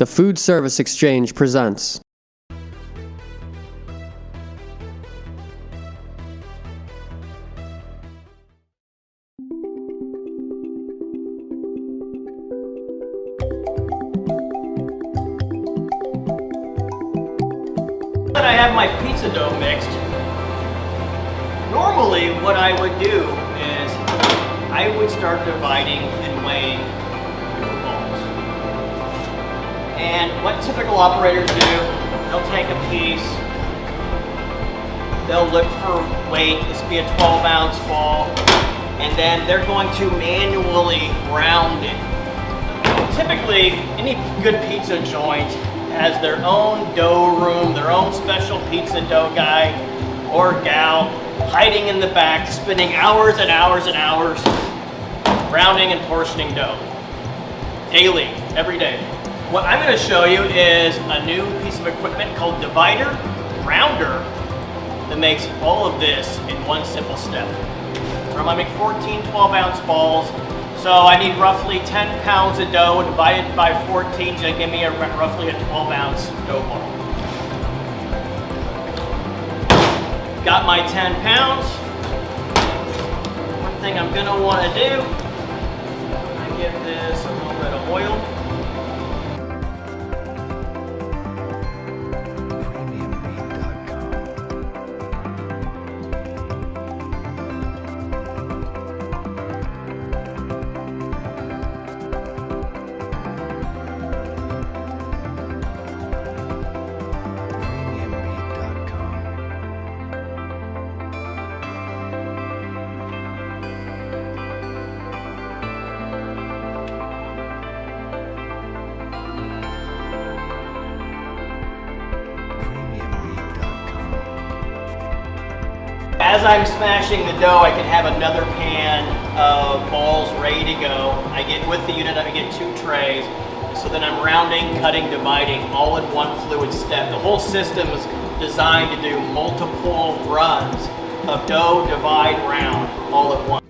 The Food Service Exchange presents. That I have my pizza dough mixed, normally what I would do is I would start dividing and weighing balls. And what typical operators do, they'll take a piece, they'll look for weight, this would be a 12-ounce ball, and then they're going to manually round it. Typically, any good pizza joint has their own dough room, their own special pizza dough guy or gal hiding in the back, spending hours and hours and hours rounding and portioning dough daily, every day. What I'm going to show you is a new piece of equipment called divider rounder that makes all of this in one simple step. I'm going to make 14 12-ounce balls. So I need roughly 10 pounds of dough divided by 14 to give me roughly a 12-ounce dough ball. Got my 10 pounds. One thing I'm gonna want to do, I give this a little bit of oil. As I'm smashing the dough, I can have another pan of balls ready to go. I get with the unit, I get 2 trays. So then I'm rounding, cutting, dividing all in one fluid step. The whole system is designed to do multiple runs of dough, divide, round all at once.